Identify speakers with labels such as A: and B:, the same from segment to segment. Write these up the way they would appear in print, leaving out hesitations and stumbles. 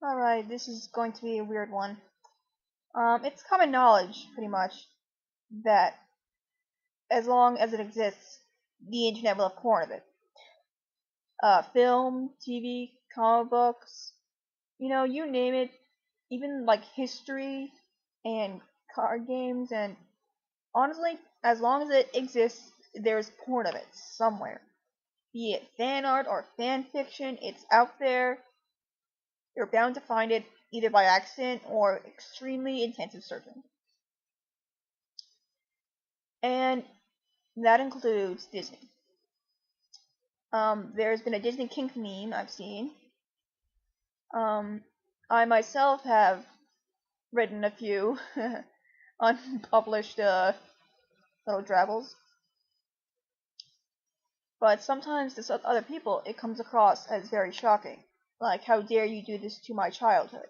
A: Alright, this is going to be a weird one. It's common knowledge, pretty much, that as long as it exists, the internet will have porn of it. Film, TV, comic books, you name it, even like history and card games, and honestly, as long as it exists, there's porn of it somewhere. Be it fan art or fan fiction, it's out there. You're bound to find it either by accident or extremely intensive searching. And that includes Disney. There's been a Disney kink meme I've seen. Um, I myself have written a few unpublished little drabbles, but sometimes to other people it comes across as very shocking. Like, how dare you do this to my childhood?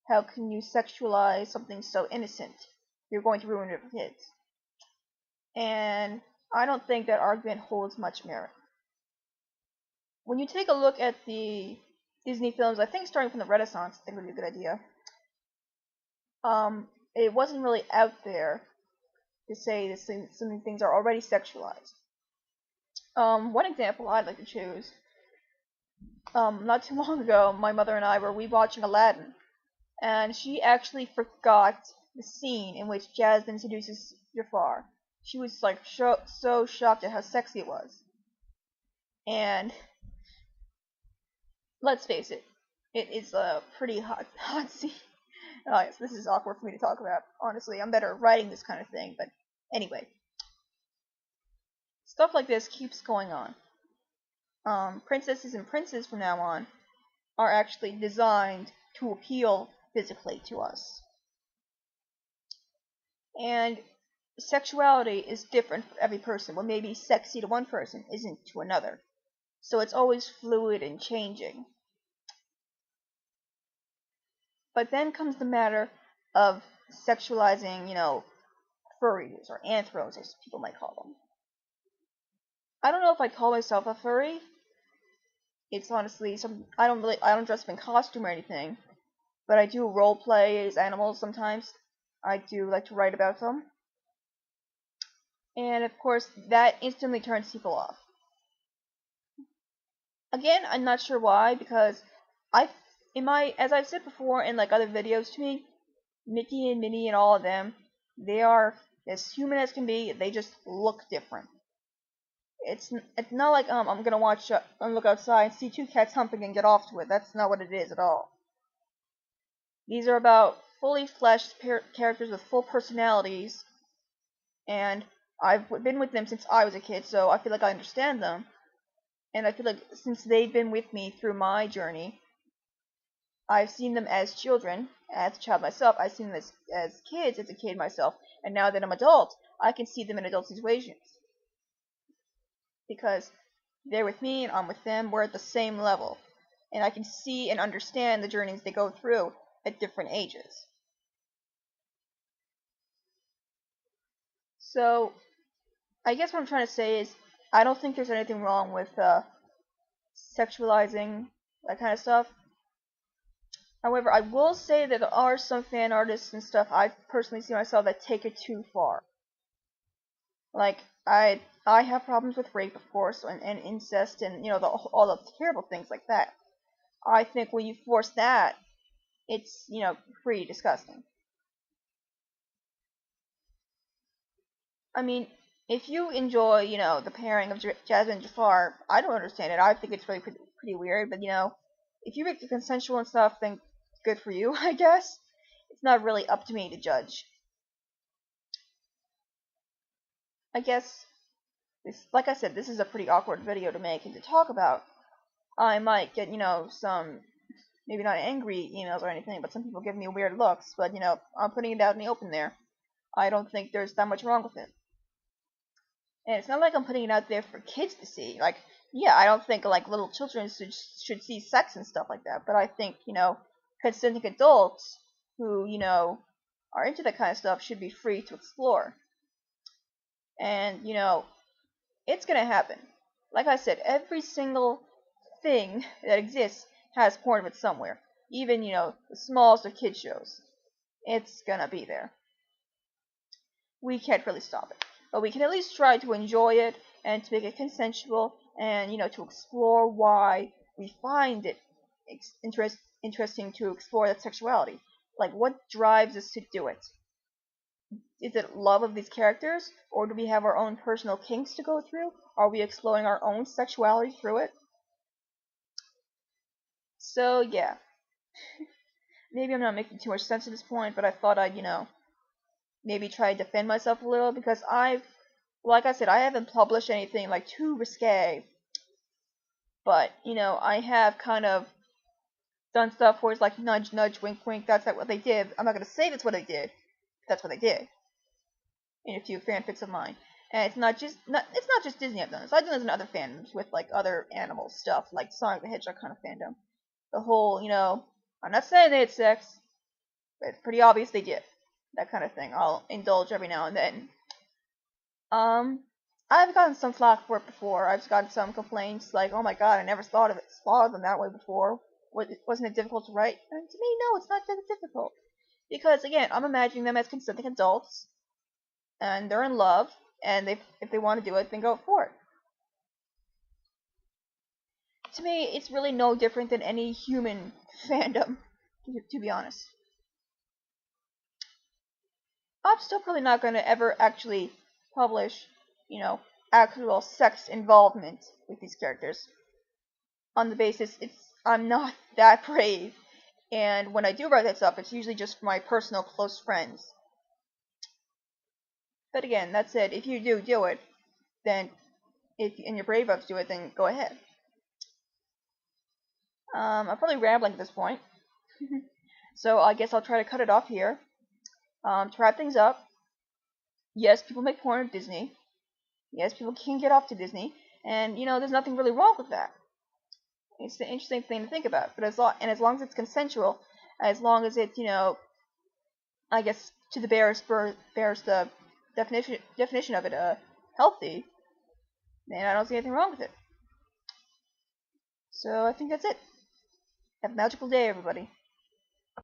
A: How can you sexualize something so innocent? You're going to ruin it for kids. And I don't think that argument holds much merit. When you take a look at the Disney films, I think starting from the Renaissance, I think would be a good idea. It wasn't really out there to say this some of these things are already sexualized. One example I'd like to choose. Not too long ago, my mother and I were rewatching Aladdin, and she actually forgot the scene in which Jasmine seduces Jafar. She was like so shocked at how sexy it was. And let's face it, it is a pretty hot scene. Oh yes, this is awkward for me to talk about. Honestly, I'm better at writing this kind of thing, but anyway. Stuff like this keeps going on. Princesses and princes from now on are actually designed to appeal physically to us. And sexuality is different for every person. What may be sexy to one person isn't to another. So it's always fluid and changing. But then comes the matter of sexualizing, furries or anthros, as people might call them. I don't know if I call myself a furry. It's honestly I don't dress up in costume or anything, but I do role play as animals sometimes. I do like to write about them. And of course that instantly turns people off. Again, I'm not sure why, because I as I've said before in like other videos to me, Mickey and Minnie and all of them, they are as human as can be. They just look different. It's not like I'm gonna look outside and see two cats humping and get off to it. That's not what it is at all. These are about fully fleshed characters with full personalities, and I've been with them since I was a kid, so I feel like I understand them. And I feel like since they've been with me through my journey, I've seen them as children, as a child myself. I've seen them as kids, as a kid myself, and now that I'm adult, I can see them in adult situations because they're with me and I'm with them. We're at the same level, and I can see and understand the journeys they go through at different ages. So, I guess what I'm trying to say is, I don't think there's anything wrong with sexualizing that kind of stuff. However, I will say that there are some fan artists and stuff I personally see myself that take it too far. Like, I have problems with rape, of course, and incest, and all the terrible things like that. I think when you force that, it's pretty disgusting. I mean, if you enjoy the pairing of Jasmine and Jafar, I don't understand it. I think it's really pretty weird. But if you make it consensual and stuff, then good for you, I guess. It's not really up to me to judge. I guess like I said, this is a pretty awkward video to make and to talk about. I might get, some, maybe not angry emails or anything, but some people give me weird looks. But, I'm putting it out in the open there. I don't think there's that much wrong with it. And it's not like I'm putting it out there for kids to see. Like, yeah, I don't think, like, little children should see sex and stuff like that. But I think, consenting adults who, are into that kind of stuff should be free to explore. And, it's gonna happen. Like I said, every single thing that exists has porn of it somewhere. even, the smallest of kid shows. It's gonna be there. We can't really stop it. But we can at least try to enjoy it and to make it consensual and, to explore why we find it interesting to explore that sexuality. Like, what drives us to do it? Is it love of these characters? Or do we have our own personal kinks to go through? Are we exploring our own sexuality through it? So, yeah. Maybe I'm not making too much sense at this point, but I thought I'd, maybe try to defend myself a little because like I said, I haven't published anything like too risque, but I have kind of done stuff where it's like nudge, nudge, wink, wink. That's not what they did. I'm not gonna say that's what they did. That's what they did in a few fanfics of mine, and it's not just Disney. I've done this. I've done this in other fandoms with like other animal stuff, like Sonic the Hedgehog kind of fandom. The whole, I'm not saying they had sex, but it's pretty obvious they did. That kind of thing. I'll indulge every now and then. I've gotten some flack for it before. I've gotten some complaints like, "Oh my God, I never thought of them that way before. Wasn't it difficult to write?" And to me, no, it's not that difficult. Because again, I'm imagining them as consenting adults, and they're in love, and if they want to do it, then go for it. To me, it's really no different than any human fandom, to be honest. I'm still probably not going to ever actually publish, actual sex involvement with these characters. On the basis I'm not that brave. And when I do write that stuff, it's usually just for my personal close friends. But again, that said, if you do it, then and you're brave enough to do it, then go ahead. I'm probably rambling at this point. So I guess I'll try to cut it off here. To wrap things up, yes, people make porn at Disney. Yes, people can get off to Disney, and there's nothing really wrong with that. It's an interesting thing to think about. But as long as it's consensual, as long as it I guess to the bears the definition of it healthy, then I don't see anything wrong with it. So I think that's it. Have a magical day, everybody.